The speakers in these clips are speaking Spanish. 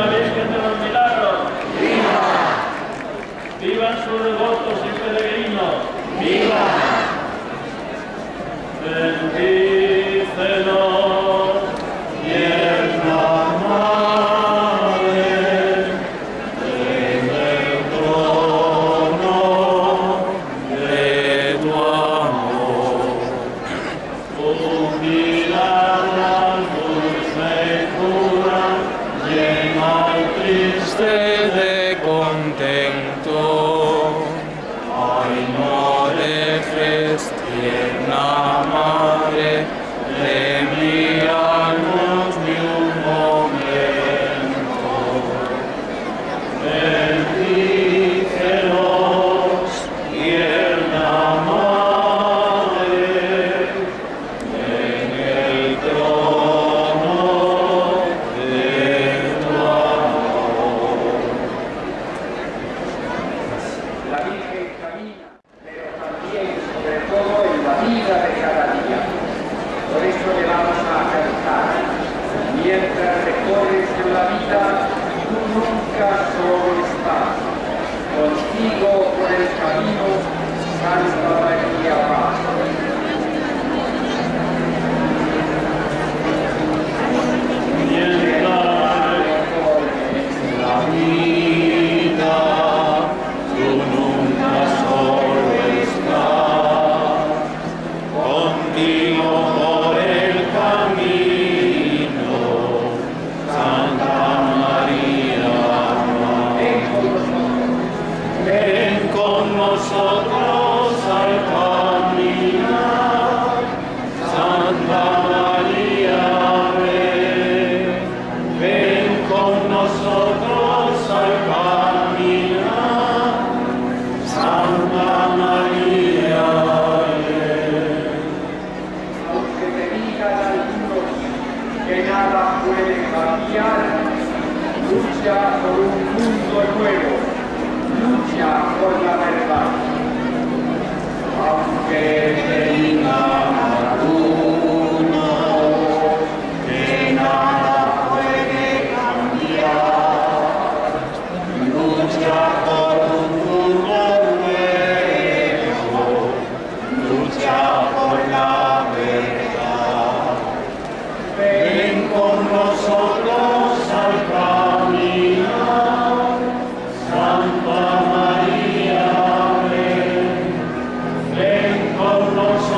Virgen de los Milagros. ¡Viva! ¡Vivan sus devotos y peregrinos! ¡Viva! Bendícenos, tierna Madre, desde el trono de tu amor. Jubilada, dulce cura, llena al triste de contento. Ay, no dejes, tierna Madre, de mirarnos ni un momento. Bendícenos, tierna Madre, en el trono de tu amor. La Virgen camina, pero también, sobre todo, en la vida de cada día. Por eso le vamos a cantar. Mientras recorres en la vida, tú nunca solo estás. Contigo por el camino, Santa María va. La vida, tú nunca solo estás, contigo por el camino, Santa María, ven con nosotros al caminar, Santa María, ven con nosotros al caminar, Santa María. Aunque te digan algunos que nada puede cambiar, lucha por un mundo nuevo, lucha por la verdad. Aunque te digan algunos que nada puede cambiar, lucha por un mundo nuevo, lucha por la verdad. Ven con nosotros al caminar, Santa María, ven con nosotros.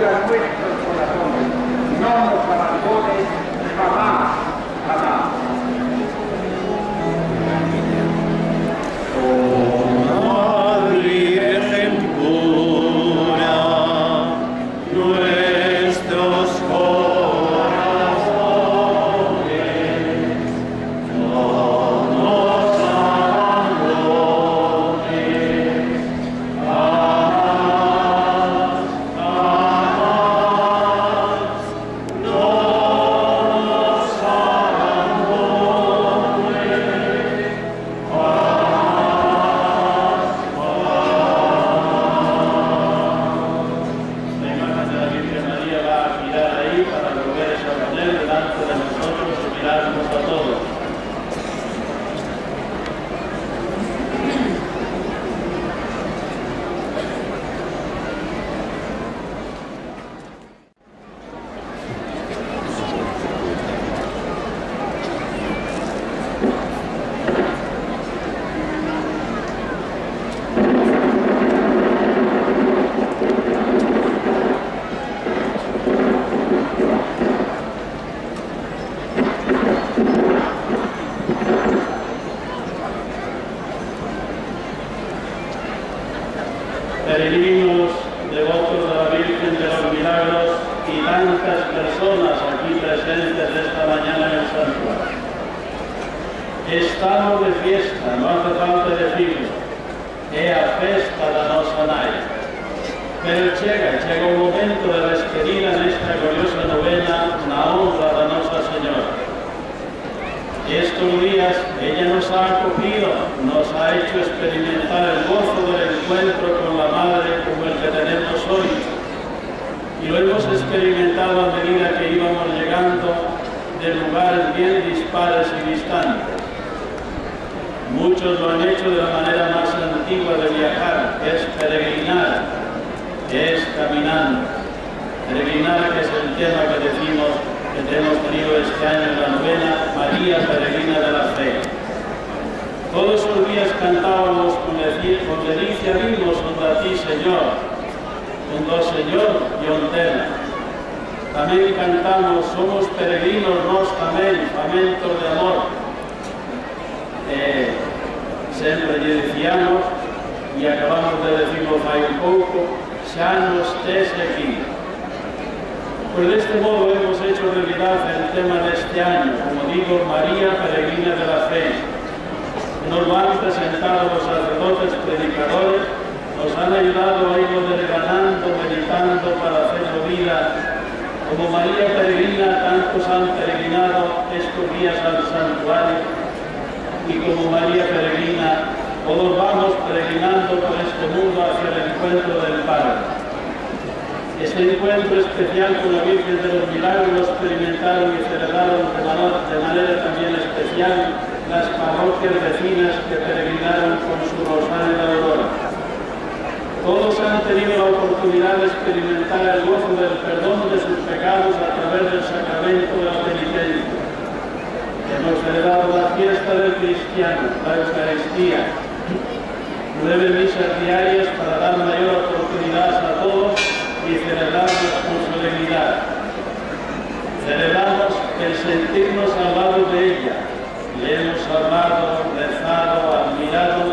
conducirá nuestros corazones, no nos abandones jamás, jamás. Madre Virgen pura, nuestros corazones no nos abandones, jamás, jamás, no nos abandones, La imagen de la Virgen María va a girar ahí para volverse a poner delante de nosotros y mirarnos a todos. Peregrinos, devotos de la Virgen de los Milagros y tantas personas aquí presentes esta mañana en el santuario. Estamos de fiesta, no hace falta decirlo. É a festa da nosa nai. Pero chega o momento de despedir nesta gloriosa novena na honra da Nosa Señora. Estos días ella nos ha acogido, nos ha hecho experimentar el gozo del encuentro con la Madre como el que tenemos hoy. Y lo hemos experimentado a medida que íbamos llegando de lugares bien dispares y distantes. Muchos lo han hecho de la manera más antigua de viajar, que es peregrinar, que es caminando. Peregrinar, que es el tema que decimos que hemos tenido este año en la novena, María Peregrina de la Fe. Todos los días cantábamos con delicia vimos junto a ti, Señor, junto al Señor y ontena. También cantamos, somos peregrinos nos tamén, famentos de amor. Sempre lle dicíamos, e acabamos de decirlo fai un pouco, xa nos tes aquí. Pues de este modo hemos hecho realidad el tema de este año, como digo, María Peregrina de la Fe. Nos lo han presentado los sacerdotes predicadores, nos han ayudado a irlo desgranando, meditando para hacerlo vida. Como María Peregrina, tantos han peregrinado estos días al santuario, y como María Peregrina, todos vamos peregrinando por este mundo hacia el encuentro del Padre. Este encuentro especial con la Virgen de los Milagros lo experimentaron y celebraron de manera también especial las parroquias vecinas que peregrinaron con su rosario de aurora. Todos han tenido la oportunidad de experimentar el gozo del perdón de sus pecados a través del sacramento de la penitencia. Hemos celebrado la fiesta del cristiano, la Eucaristía, 9 misas diarias para dar mayor oportunidad a todos y celebrarnos con solemnidad. Celebramos el sentirnos al lado de ella. Le hemos hablado, rezado, admirado.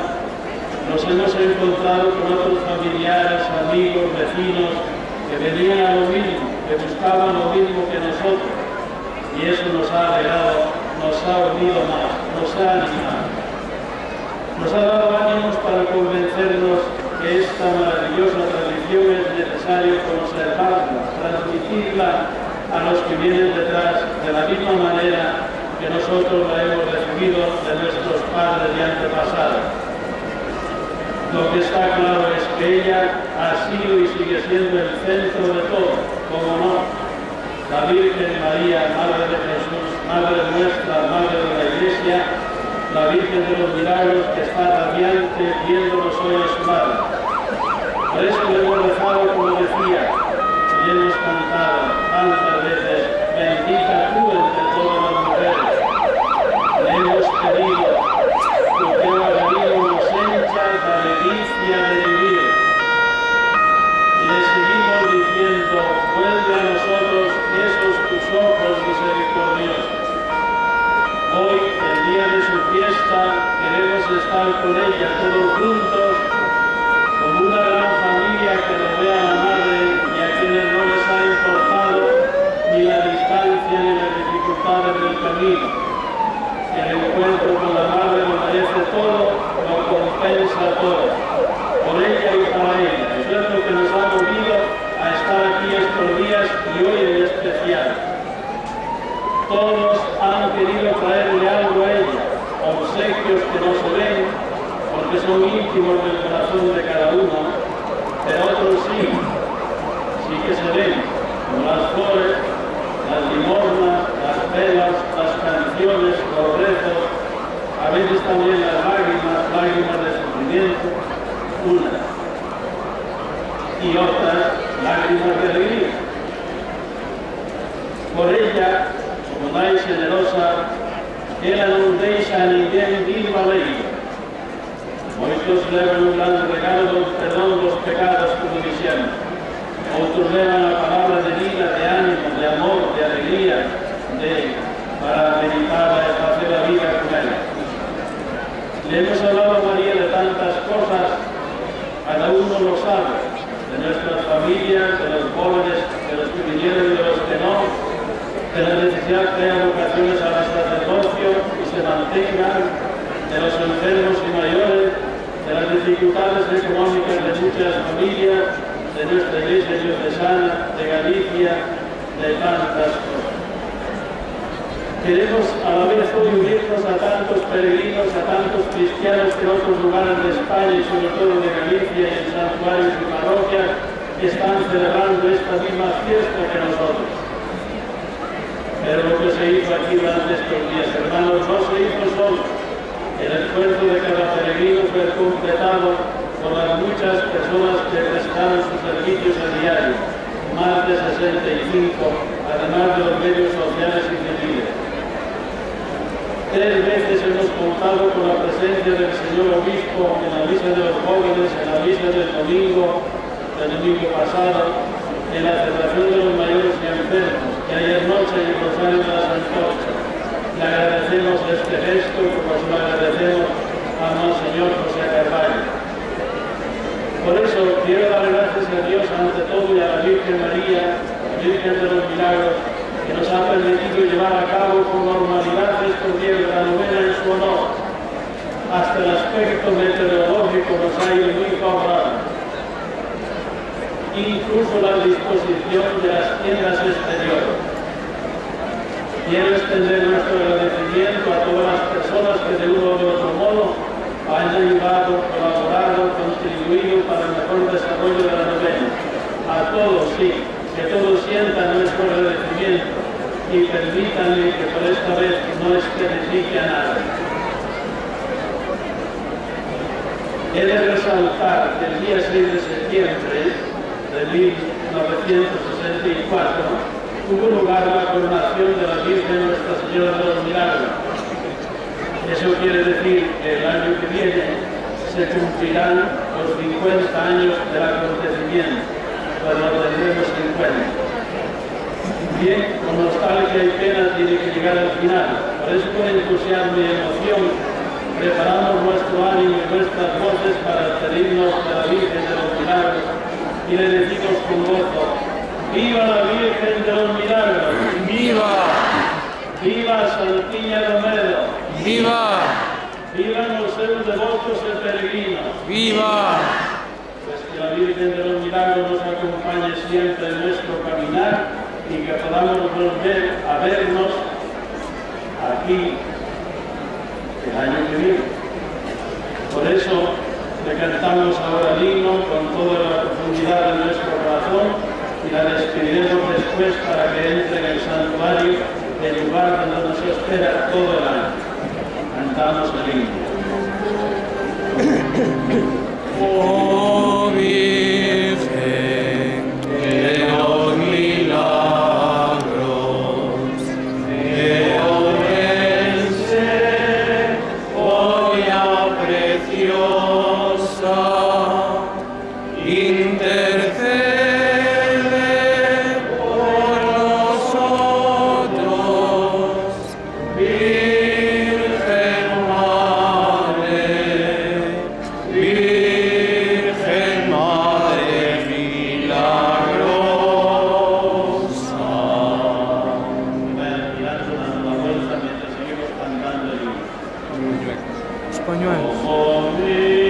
Nos hemos encontrado con otros familiares, amigos, vecinos que venían a lo mismo, que buscaban lo mismo que nosotros. Y eso nos ha alegrado, nos ha unido más, nos ha animado. Nos ha dado ánimos para convencernos que esta maravillosa tradición es necesario conservarla, transmitirla a los que vienen detrás de la misma manera que nosotros la hemos recibido de nuestros padres y antepasados. Lo que está claro es que ella ha sido y sigue siendo el centro de todo, como no. La Virgen María, Madre de Jesús, Madre nuestra, Madre de la Iglesia, la Virgen de los Milagros que está radiante viéndonos hoy a su Madre. Por eso le hemos rezado, como decía, y hemos cantado tantas veces, bendita tú entre todas las mujeres. Le hemos pedido que la vida nos encha la delicia de vivir. Y le seguimos diciendo, fiesta queremos estar con ella todos juntos, como una gran familia que rodea a la madre y a quienes no les ha importado ni la distancia ni las dificultades del camino. Que el encuentro con la madre lo merece todo, lo compensa todo. Por ella y para ella. Eso es lo que nos ha movido a estar aquí estos días y hoy en especial. Todos han querido traerle algo a ella, obsequios que no se ven, porque son íntimos del corazón de cada uno, pero otros sí, sí que se ven, como las flores, las limosnas, las velas, las canciones, los rezos, a veces también las lágrimas, lágrimas de sufrimiento, unas, y otras lágrimas de alegría. Por ella, como nai generosa, ela non deixa a ninguén vir valeiro. Moitos levan un gran regalo do perdón dos pecados, como dixemos. Outros levan a palabra de vida, de ánimo, de amor, de alegría, para meditar e facer a vida con ela. Le hemos hablado a María de tantas cosas, cada uno lo sabe, de nuestras familias, de los jóvenes, de los que vinieron y de los que no, de la necesidad que haya vocaciones al sacerdocio y se mantengan, de los enfermos y mayores, de las dificultades económicas de muchas familias, de nuestra Iglesia diocesana, de Galicia, de tantas cosas. Queremos a la vez hoy unirnos a tantos peregrinos, a tantos cristianos que en otros lugares de España y sobre todo de Galicia y en santuarios y parroquias están celebrando esta misma fiesta que nosotros. Pero lo que se hizo aquí durante estos días, hermanos, no se hizo solo. El esfuerzo de cada peregrino fue completado por las muchas personas que prestaron sus servicios a diario, más de 65, además de los medios sociales y civiles. 3 veces hemos contado con la presencia del señor obispo en la misa de los jóvenes, en la misa del domingo pasado, en la celebración de los mayores y enfermos, que ayer noche en el Rosario de las Antorchas. Le agradecemos este gesto, como se lo agradecemos a Monseñor José Carvalho. Por eso quiero dar gracias a Dios ante todo y a la Virgen María, la Virgen de los Milagros, que nos ha permitido llevar a cabo con normalidad estos días de la novena en su honor. Hasta el aspecto meteorológico nos ha ido muy favorable. Incluso la disposición de las tiendas exteriores. Quiero extender nuestro agradecimiento a todas las personas que de uno o de otro modo han ayudado, colaborado, contribuido para el mejor desarrollo de la novena. A todos, sí, que todos sientan nuestro agradecimiento y permítanme que por esta vez no especifique a nada. He de resaltar que el día 6 de septiembre de 1964 tuvo lugar la coronación de la Virgen Nuestra Señora de los Milagros. Eso quiere decir que el año que viene se cumplirán los 50 años del acontecimiento, cuando tendremos 50. Bien, con nostalgia y pena tiene que llegar al final. Por eso con entusiasmo y emoción preparamos nuestro ánimo y nuestras voces para pedirnos a la Virgen de los Milagros y le decimos con gozo: ¡viva la Virgen de los Milagros! ¡Viva! ¡Viva Santiña de Omedo! ¡Viva! ¡Vivan los seus devotos y peregrinos! ¡Viva! Pues que la Virgen de los Milagros nos acompañe siempre en nuestro caminar y que podamos volver a vernos aquí el año que viene. Por eso le cantamos ahora el himno con toda la profundidad de nuestro corazón y la despediremos después para que entre en el santuario, el lugar donde nos espera todo el año. Cantamos el himno. Oh Virgen de los milagros, de Orense, joya preciosa, intercede por nosotros, Virgen María. Los pañuelos. Como mi